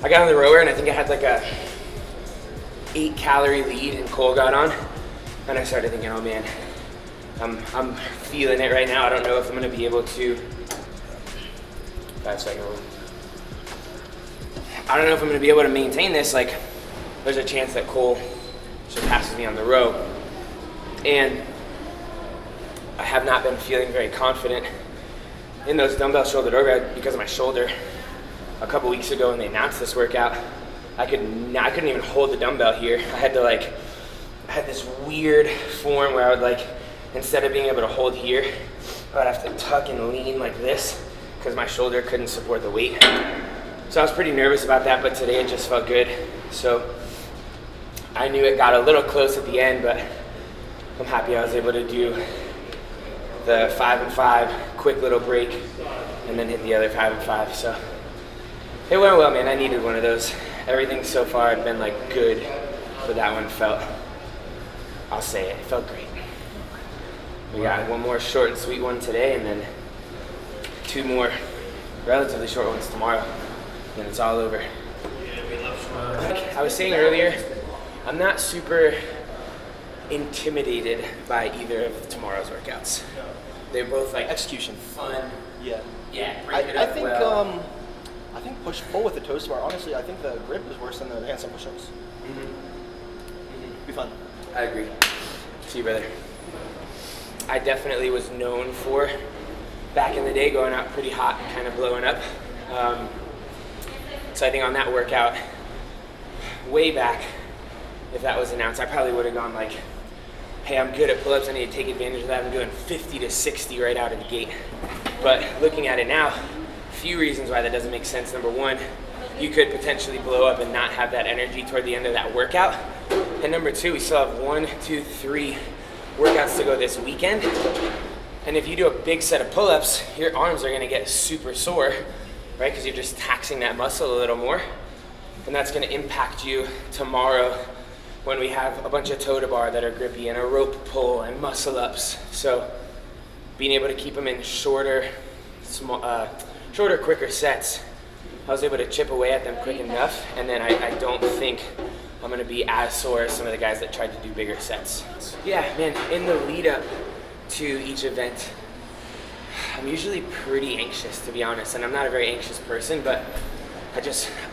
rower, and I think I had like a 8-calorie lead, and Cole got on, and I started thinking, oh man, I'm feeling it right now. I don't know if I'm gonna be able to, 5-second rule. I don't know if I'm gonna be able to maintain this. Like, there's a chance that Cole surpasses me on the row. And I have not been feeling very confident in those dumbbell shouldered overhead because of my shoulder. A couple weeks ago when they announced this workout, I couldn't even hold the dumbbell here. I had this weird form where I would, like, instead of being able to hold here, I would have to tuck and lean like this because my shoulder couldn't support the weight. So I was pretty nervous about that, but today it just felt good. So I knew it got a little close at the end, but I'm happy I was able to do the 5 and 5, quick little break, and then hit the other 5 and 5. So it went well, man. I needed one of those. Everything so far had been like good, but that one felt, I'll say it felt great. We got one more short and sweet one today, and then 2 more relatively short ones tomorrow. Then it's all over. Like I was saying earlier, I'm not super intimidated by either of tomorrow's workouts. They're both like execution, fun. Yeah. Break it up I think well. I think pull with the toes bar. Honestly, I think the grip is worse than the handstand push-ups. Be fun. I agree. See you, brother. I definitely was known for back in the day going out pretty hot and kind of blowing up. So I think on that workout, way back, if that was announced, I probably would have gone like, hey, I'm good at pull-ups, I need to take advantage of that. I'm doing 50 to 60 right out of the gate. But looking at it now, a few reasons why that doesn't make sense. Number one, you could potentially blow up and not have that energy toward the end of that workout. And number two, we still have 1, 2, 3 workouts to go this weekend. And if you do a big set of pull-ups, your arms are gonna get super sore, right? Because you're just taxing that muscle a little more. And that's gonna impact you tomorrow when we have a bunch of toe to bar that are grippy and a rope pull and muscle ups. So being able to keep them in shorter, quicker sets, I was able to chip away at them quick enough, and then I don't think I'm gonna be as sore as some of the guys that tried to do bigger sets. Yeah, man, in the lead up to each event, I'm usually pretty anxious, to be honest, and I'm not a very anxious person, but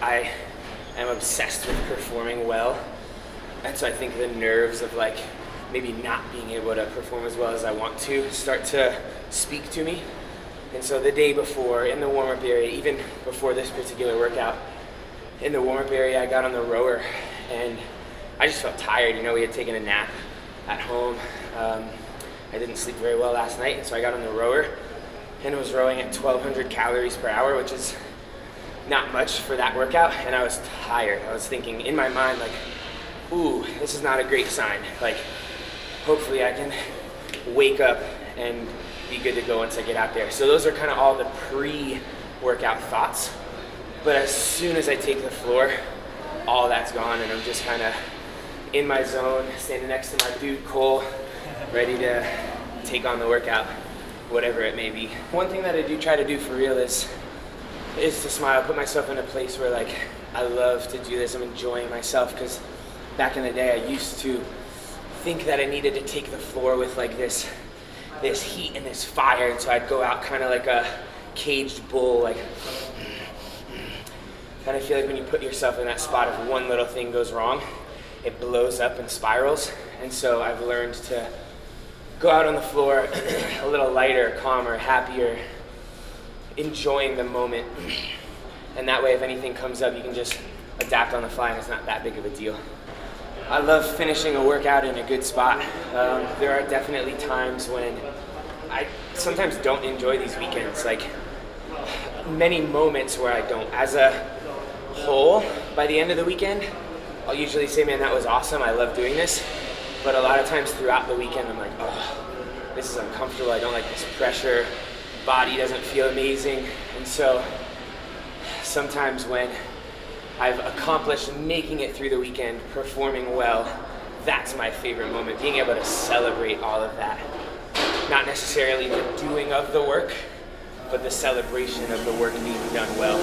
I am obsessed with performing well. And so I think the nerves of like maybe not being able to perform as well as I want to start to speak to me. And so the day before, in the warm-up area, even before this particular workout, in the warm-up area I got on the rower and I just felt tired. You know, we had taken a nap at home. I didn't sleep very well last night, and so I got on the rower and was rowing at 1,200 calories per hour, which is not much for that workout, and I was tired. I was thinking in my mind like, ooh, this is not a great sign. Like, hopefully I can wake up and be good to go once I get out there. So those are kind of all the pre-workout thoughts. But as soon as I take the floor, all that's gone, and I'm just kind of in my zone, standing next to my dude Cole, ready to take on the workout, whatever it may be. One thing that I do try to do for real is to smile, put myself in a place where like I love to do this. I'm enjoying myself, because back in the day I used to think that I needed to take the floor with like this heat and this fire, and so I'd go out kind of like a caged bull, like kind of feel like when you put yourself in that spot, if one little thing goes wrong, it blows up and spirals. And so I've learned to go out on the floor a little lighter, calmer, happier, enjoying the moment. And that way, if anything comes up, you can just adapt on the fly and it's not that big of a deal. I love finishing a workout in a good spot. There are definitely times when I sometimes don't enjoy these weekends, like many moments where I don't. As a whole, by the end of the weekend, I'll usually say, man, that was awesome, I love doing this. But a lot of times throughout the weekend, I'm like, oh, this is uncomfortable, I don't like this pressure, body doesn't feel amazing. And so sometimes when I've accomplished making it through the weekend, performing well, that's my favorite moment, being able to celebrate all of that. Not necessarily the doing of the work, but the celebration of the work being done well.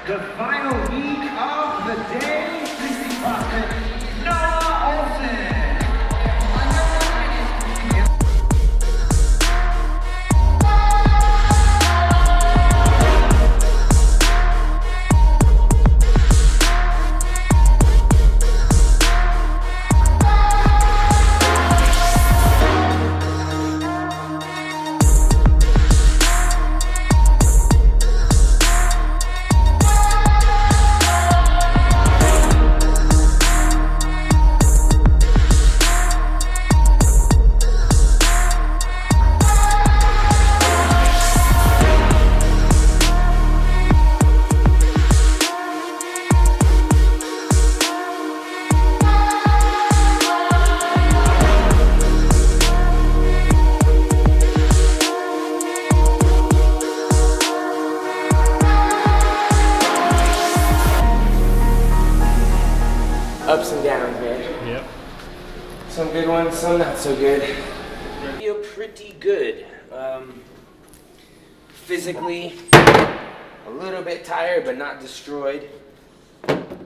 The final heat of the day, 60 CrossFit, Ohlsen. Ups and downs, man. Yep. Some good ones, some not so good. I feel pretty good. Physically, a little bit tired, but not destroyed.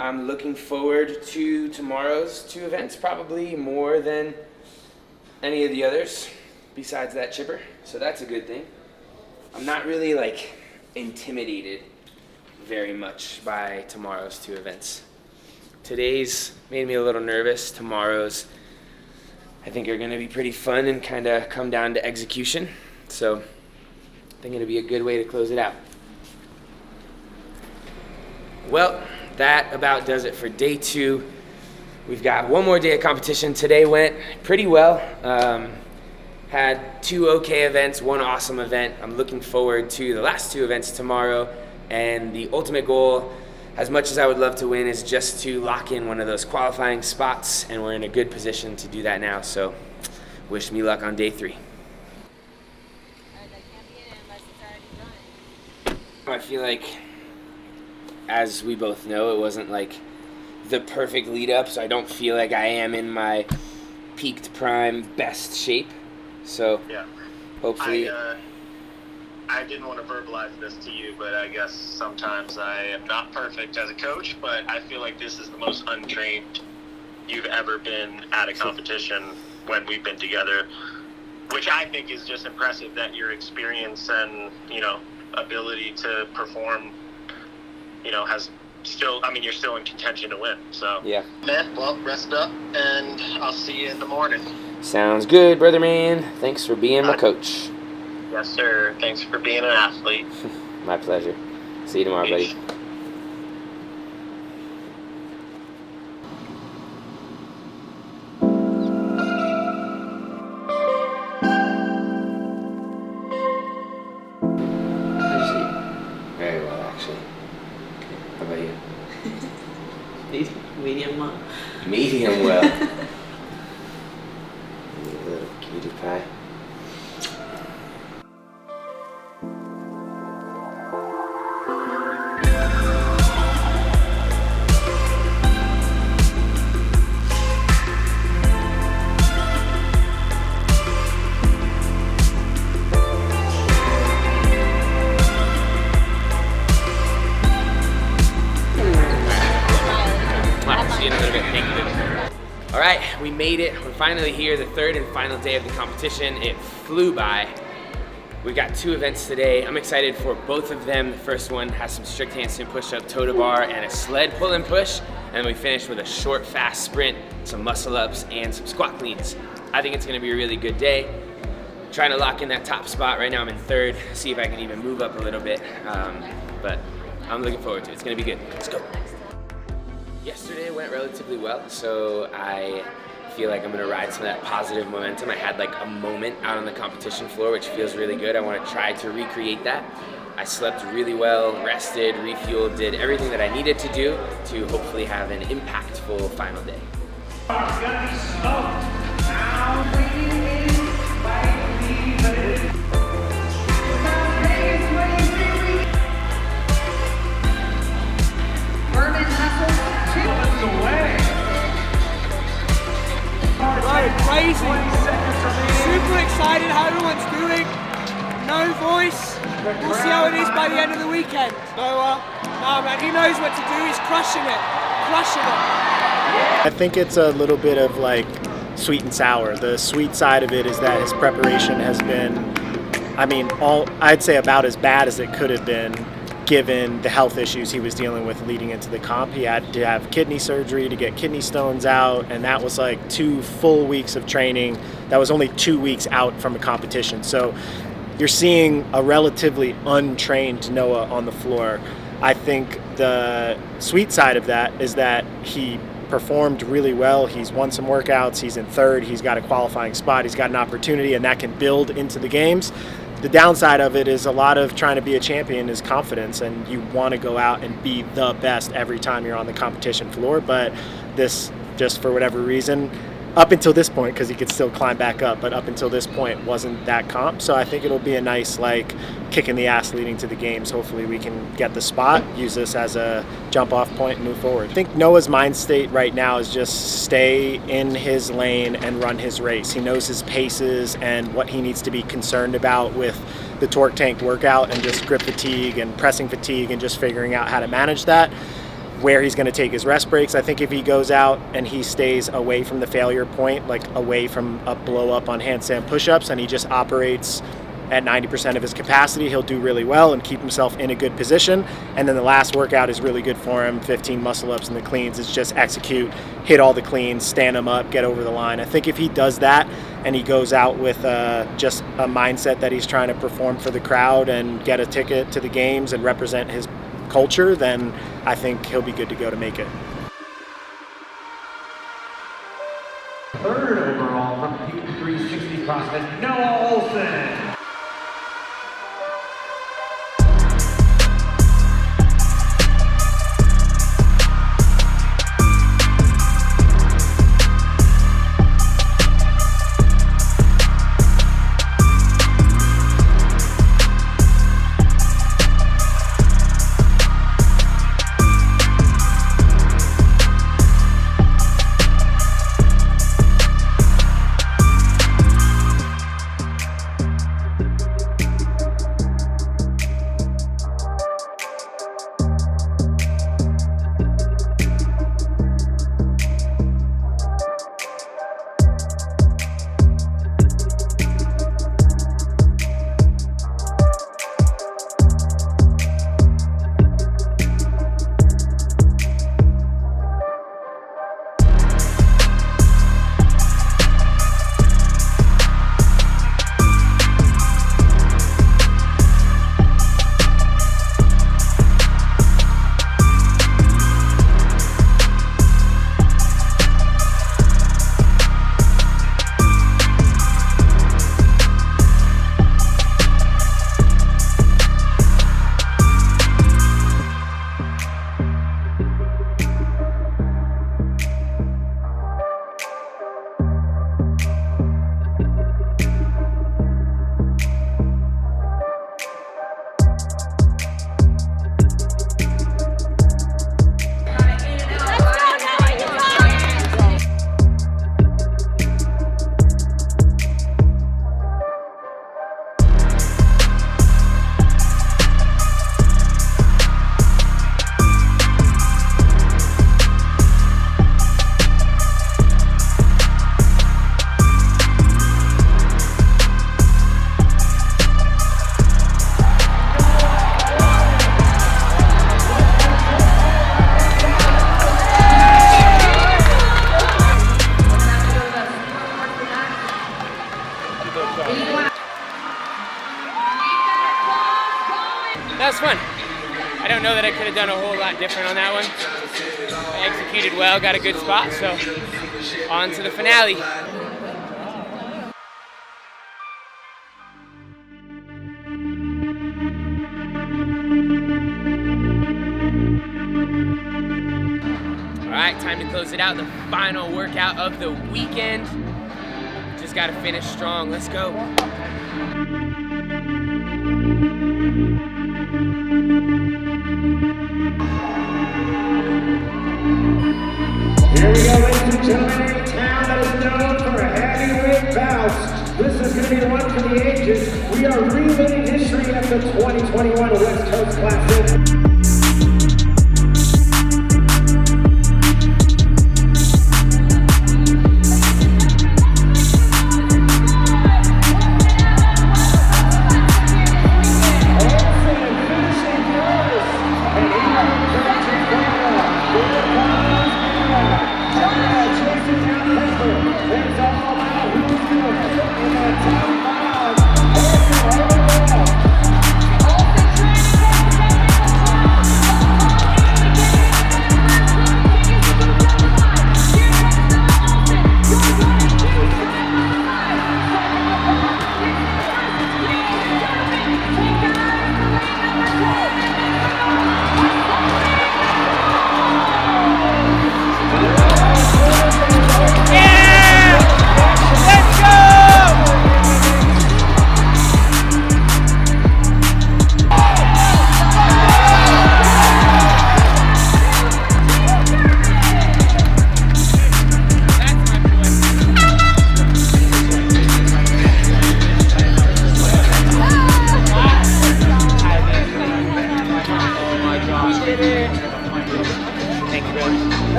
I'm looking forward to tomorrow's 2 events, probably more than any of the others, besides that chipper. So that's a good thing. I'm not really like intimidated very much by tomorrow's 2 events. Today's made me a little nervous. Tomorrow's, I think, are gonna be pretty fun and kind of come down to execution. So I think it'll be a good way to close it out. Well, that about does it for day 2. We've got one more day of competition. Today went pretty well. Had 2 okay events, 1 awesome event. I'm looking forward to the last 2 events tomorrow, and the ultimate goal, as much as I would love to win, is just to lock in one of those qualifying spots, and we're in a good position to do that now. So wish me luck on day 3. I feel like, as we both know, it wasn't like the perfect lead up, so I don't feel like I am in my peaked prime best shape. So yeah, hopefully I didn't want to verbalize this to you, but I guess sometimes I am not perfect as a coach, but I feel like this is the most untrained you've ever been at a competition when we've been together, which I think is just impressive that your experience and, ability to perform, has still, you're still in contention to win. So, yeah. Man, well, rest up, and I'll see you in the morning. Sounds good, brother man. Thanks for being my coach. Yes, sir. Thanks for being an athlete. My pleasure. See you tomorrow, buddy. Very well, actually. How about you? Medium well. Medium well. A little cutie pie. All right, we made it. We're finally here, the third and final day of the competition. It flew by. We got 2 events today. I'm excited for both of them. The first one has some strict handstand push-up, toe to bar, and a sled pull and push. And then we finish with a short, fast sprint, some muscle ups, and some squat cleans. I think it's gonna be a really good day. Trying to lock in that top spot. Right now I'm in 3rd, see if I can even move up a little bit. But I'm looking forward to it. It's gonna be good. Let's go. Yesterday went relatively well, so I feel like I'm gonna ride some of that positive momentum. I had like a moment out on the competition floor, which feels really good. I wanna try to recreate that. I slept really well, rested, refueled, did everything that I needed to do to hopefully have an impactful final day. Crazy. Super excited how everyone's doing. No voice. We'll see how it is by the end of the weekend. So, man, he knows what to do. He's crushing it. Crushing it. I think it's a little bit of like sweet and sour. The sweet side of it is that his preparation has been, I'd say about as bad as it could have been, given the health issues he was dealing with leading into the comp. He had to have kidney surgery to get kidney stones out, and that was like 2 full weeks of training. That was only 2 weeks out from a competition. So you're seeing a relatively untrained Noah on the floor. I think the sweet side of that is that he performed really well. He's won some workouts, he's in 3rd, he's got a qualifying spot, he's got an opportunity, and that can build into the games. The downside of it is a lot of trying to be a champion is confidence, and you want to go out and be the best every time you're on the competition floor. But this, just for whatever reason, up until this point, because he could still climb back up, but up until this point wasn't that comp. So I think it'll be a nice kick in the ass leading to the games. Hopefully we can get the spot, use this as a jump off point and move forward. I think Noah's mind state right now is just stay in his lane and run his race. He knows his paces and what he needs to be concerned about with the torque tank workout and just grip fatigue and pressing fatigue and just figuring out how to manage that. Where he's going to take his rest breaks. I think if he goes out and he stays away from the failure point, like away from a blow up on handstand push-ups, and he just operates at 90% of his capacity, he'll do really well and keep himself in a good position. And then the last workout is really good for him, 15 muscle ups and the cleans. It's just execute, hit all the cleans, stand them up, get over the line. I think if he does that and he goes out with just a mindset that he's trying to perform for the crowd and get a ticket to the games and represent his culture, then I think he'll be good to go to make it. 3rd overall from Peak 360 CrossFit, Noah Ohlsen. was fun. I don't know that I could have done a whole lot different on that one. I executed well, got a good spot, so on to the finale. All right, time to close it out. The final workout of the weekend. Just got to finish strong. Let's go. Here we go, ladies and gentlemen, a town that is known for heavyweight bouts. This is going to be the one for the ages. We are reliving history of the 2021 West Coast Classic.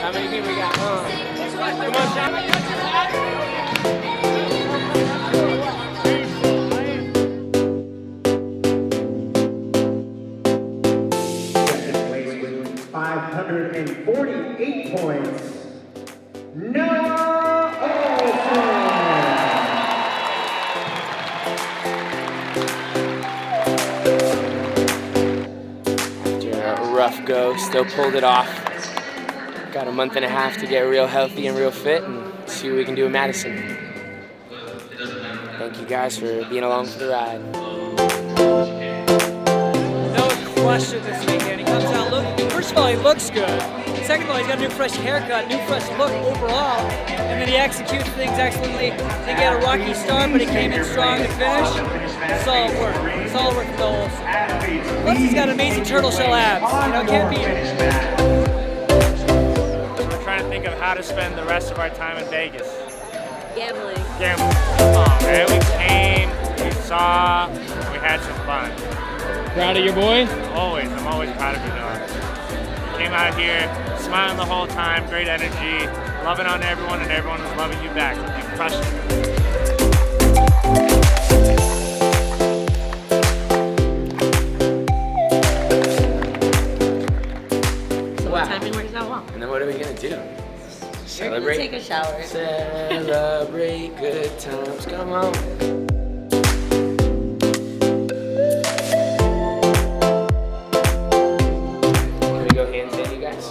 How many people we got? Come on, Sean. Second place with 548 points. Noah Ohlsen. After a rough go, still pulled it off. Got a month and a half to get real healthy and real fit and see what we can do in Madison. Thank you guys for being along for the ride. No question this weekend. He comes out looking, first of all, he looks good. Second of all, he's got a new fresh haircut, new fresh look overall. And then he executes things excellently. I think he had a rocky start, but he came in strong to finish. Solid work. Solid work for Ohlsen. Plus, he's got amazing turtle shell abs. You know, can't beat it. Trying to think of how to spend the rest of our time in Vegas. Gambling. Gambling. Oh man, we came, we saw, we had some fun. Proud of your boy? Always, I'm always proud of you, Noah. Came out here, smiling the whole time, great energy, loving on everyone, and everyone was loving you back. You crushed it. And then what are we gonna do? Celebrate? We're gonna take a shower. Celebrate good times. Come on. Can we go handstand, you guys?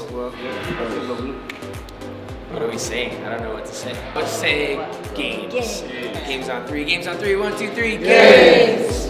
What are we saying? I don't know what to say. Let's say games. Games on three. Games on three. 1, 2, 3. Games.